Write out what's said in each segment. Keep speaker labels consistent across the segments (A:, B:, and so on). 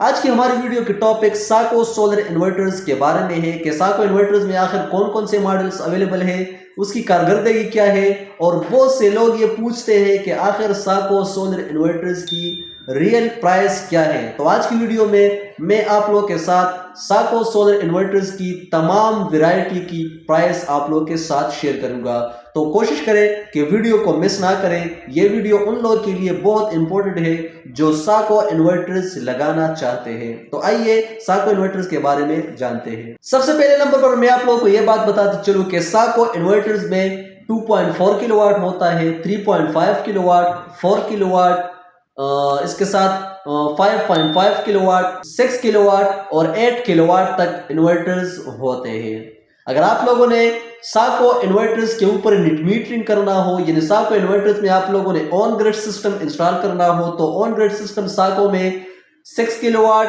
A: آج کی ہماری ویڈیو کے ٹاپک ساکو سولر انورٹرز کے بارے میں ہے کہ ساکو انورٹرز میں آخر کون کون سے ماڈلز اویلیبل ہیں، اس کی کارکردگی کیا ہے، اور بہت سے لوگ یہ پوچھتے ہیں کہ آخر ساکو سولر انورٹرز کی ریئل پرائس کیا ہے۔ تو آج کی ویڈیو میں آپ لوگوں کے ساتھ ساکو سولر انورٹرز کی تمام ویرائٹی کی پرائس آپ لوگوں کے ساتھ شیئر کروں گا، تو کوشش کریں کہ ویڈیو کو مس نہ کریں۔ یہ ویڈیو ان لوگوں کے لیے بہت امپورٹنٹ ہے جو ساکو انورٹرز لگانا چاہتے ہیں۔ تو آئیے ساکو انورٹرز کے بارے میں جانتے ہیں۔ سب سے پہلے نمبر پر میں آپ لوگوں کو یہ بات بتاتے چلوں کہ ساکو انورٹرز میں 2.4 کلو واٹ ہوتا ہے، 3.5 کلو واٹ، 4 کلو واٹ، اس کے ساتھ 5.5 کلو واٹ، 6 کلو واٹ اور 8 کلو واٹ تک انورٹرز ہوتے ہیں۔ اگر آپ لوگوں نے ساکو انورٹرز کے اوپر نیٹ میٹرنگ کرنا ہو، یعنی ساکو انورٹرز میں آپ لوگوں نے آن گریڈ سسٹم انسٹال کرنا ہو، تو آن گریڈ سسٹم ساکو میں 6 کلو واٹ،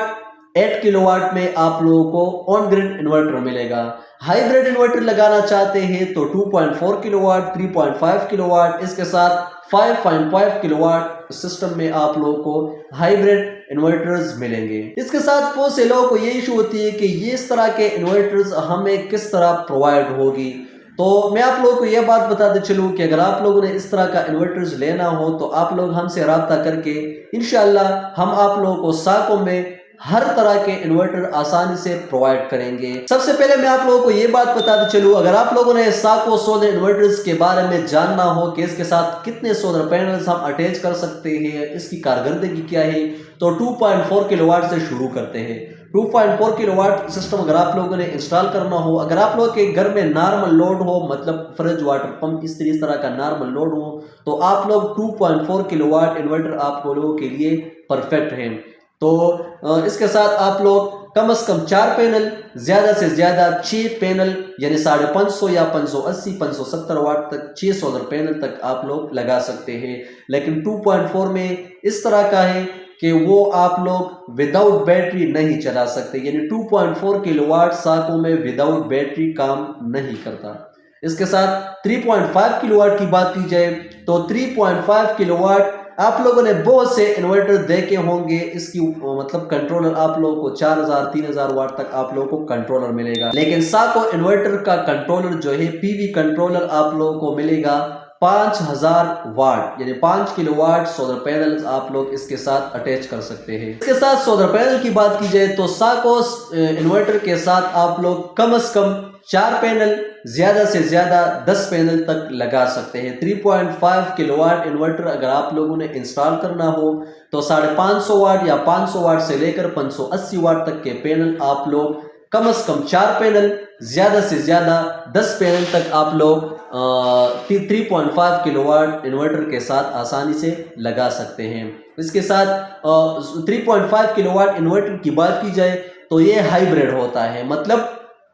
A: 8 کلو واٹ میں آپ لوگوں کو آن گریڈ انورٹر ملے گا۔ ہائی گریڈ انورٹر لگانا چاہتے ہیں تو 2.4 کلو واٹ، 3.5 کلو واٹ، اس کے ساتھ 5.5 کلو واٹ سسٹم میں آپ لوگوں کو ہائی گریڈ انورٹرز ملیں گے۔ اس کے ساتھ بہت سے لوگوں کو یہ ایشو ہوتی ہے کہ یہ اس طرح کے انورٹرز ہمیں کس طرح پرووائڈ ہوگی۔ تو میں آپ لوگوں کو یہ بات بتاتے چلوں کہ اگر آپ لوگوں نے اس طرح کا انورٹرز لینا ہو تو آپ لوگ ہم سے رابطہ کر کے انشاءاللہ ہم آپ لوگوں کو ساکو میں ہر طرح کے انورٹر آسانی سے پرووائڈ کریں گے۔ سب سے پہلے میں آپ لوگوں کو یہ بات بتاتے چلوں، اگر آپ لوگوں نے ساکو سولر انورٹرز کے بارے میں جاننا ہو کہ اس کے ساتھ کتنے سولر پینلز ہم اٹیچ کر سکتے ہیں، اس کی کارکردگی کیا ہے، تو 2.4 کلو واٹ سے شروع کرتے ہیں۔ 2.4 کلو واٹ سسٹم اگر آپ لوگوں نے انسٹال کرنا ہو، اگر آپ لوگوں کے گھر میں نارمل لوڈ ہو، مطلب فریج، واٹر پمپ، اس طرح کا نارمل لوڈ ہو، تو آپ لوگ 2.4 کلو واٹ انورٹر آپ لوگوں کے لیے پرفیکٹ ہیں۔ تو اس کے ساتھ آپ لوگ کم از کم 4 پینل، زیادہ سے زیادہ 6 پینل، یعنی 550 یا 580 570 واٹ تک 6 سولر پینل تک آپ لوگ لگا سکتے ہیں۔ لیکن 2.4 میں اس طرح کا ہے کہ وہ آپ لوگ وداؤٹ بیٹری نہیں چلا سکتے، یعنی 2.4 کلو واٹ ساکو میں وداؤٹ بیٹری کام نہیں کرتا۔ اس کے ساتھ 3.5 کلو واٹ کی بات کی جائے تو 3.5 کلو واٹ آپ لوگوں نے بہت سے انورٹر دیکھے ہوں گے، اس کی مطلب کنٹرولر آپ لوگوں کو 4000 3000 واٹ تک آپ لوگوں کو کنٹرولر ملے گا، لیکن ساکو انورٹر کا کنٹرولر جو ہے پی وی کنٹرولر آپ لوگوں کو ملے گا 5000 واٹ، یعنی 5 کلو واٹ سولر پینل آپ لوگ اس کے ساتھ اٹیچ کر سکتے ہیں۔ اس کے ساتھ سولر پینل کی بات کی جائے تو ساکو انورٹر کے ساتھ آپ لوگ کم از کم 4 پینل، زیادہ سے زیادہ 10 پینل تک لگا سکتے ہیں۔ 3.5 کلو واٹ انورٹر اگر آپ لوگوں نے انسٹال کرنا ہو تو 550 واٹ یا 500 واٹ سے لے کر 580 واٹ تک کے پینل آپ لوگ کم از کم 4 پینل، زیادہ سے زیادہ 10 پینل تک آپ لوگ 3.5 کلو واٹ انورٹر کے ساتھ آسانی سے لگا سکتے ہیں۔ اس کے ساتھ 3.5 کلو واٹ انورٹر کی بات کی جائے تو یہ ہائیبریڈ ہوتا ہے، مطلب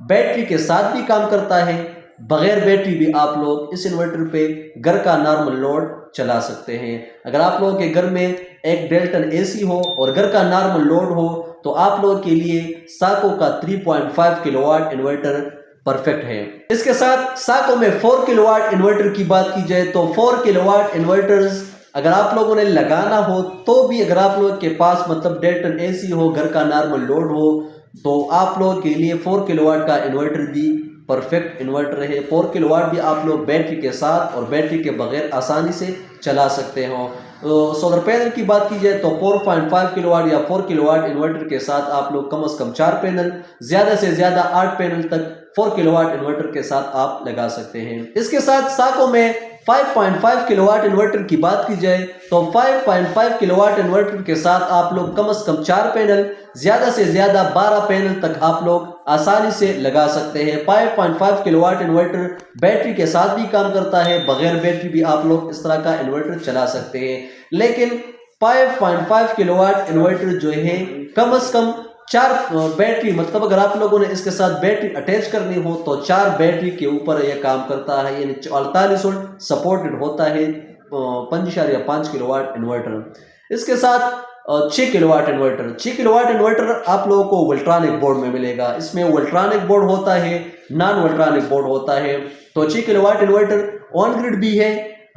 A: بیٹری کے ساتھ بھی کام کرتا ہے، بغیر بیٹری بھی آپ لوگ اس انورٹر پہ گھر کا نارمل لوڈ چلا سکتے ہیں۔ اگر آپ لوگوں کے گھر میں ایک ڈیلٹن اے سی ہو اور گھر کا نارمل لوڈ ہو تو آپ لوگوں کے لیے ساکو کا 3.5 کلو واٹ انورٹر پرفیکٹ ہے۔ اس کے ساتھ ساکو میں 4 کلو واٹ انورٹر کی بات کی جائے تو 4 کلو واٹ انورٹرز اگر آپ لوگوں نے لگانا ہو تو بھی اگر آپ لوگوں کے پاس مطلب ڈیلٹن اے سی ہو، گھر کا نارمل لوڈ ہو، تو آپ لوگوں کے لیے 4 کلو واٹ کا انورٹر بھی پرفیکٹ انورٹر ہے۔ 4 کلو واٹ بھی آپ لوگ بیٹری کے ساتھ اور بیٹری کے بغیر آسانی سے چلا سکتے ہو۔ سولر پینل کی بات کی جائے تو 4.5 کلو واٹ یا 4 کلو واٹ انورٹر کے ساتھ آپ لوگ کم از کم 4 پینل، زیادہ سے زیادہ 8 پینل تک 4 کلو واٹ انورٹر کے ساتھ آپ لگا سکتے ہیں۔ اس کے ساتھ ساکو میں 5.5 کلو واٹ انورٹر کی بات کی جائے تو 5.5 کلو واٹ انورٹر کے ساتھ آپ لوگ کم از کم 4 پینل، زیادہ سے زیادہ 12 پینل تک آپ لوگ آسانی سے لگا سکتے ہیں۔ 5.5 کلو واٹ انورٹر بیٹری کے ساتھ بھی کام کرتا ہے، بغیر بیٹری بھی آپ لوگ اس طرح کا انورٹر چلا سکتے ہیں، لیکن 5.5 کلو واٹ انورٹر جو ہے کم از کم 4 بیٹری، مطلب اگر آپ لوگوں نے اس کے ساتھ بیٹری اٹیچ کرنی ہو تو 4 بیٹری کے اوپر یہ کام کرتا ہے، یعنی 48 وولٹ سپورٹڈ ہوتا ہے 5.5 کلو واٹ انورٹر۔ اس کے ساتھ 6 kilowatt inverter, 6 kilowatt inverter آپ لوگوں کو ولٹرانک بورڈ میں ملے گا۔ اس میں ولٹرانک بورڈ ہوتا ہے، نان ولٹرانک بورڈ ہوتا ہے۔ تو 6 کلو واٹ انورٹر آن گریڈ بھی ہے،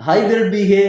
A: ہائی گریڈ بھی ہے،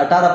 A: 18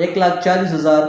A: 1,40,000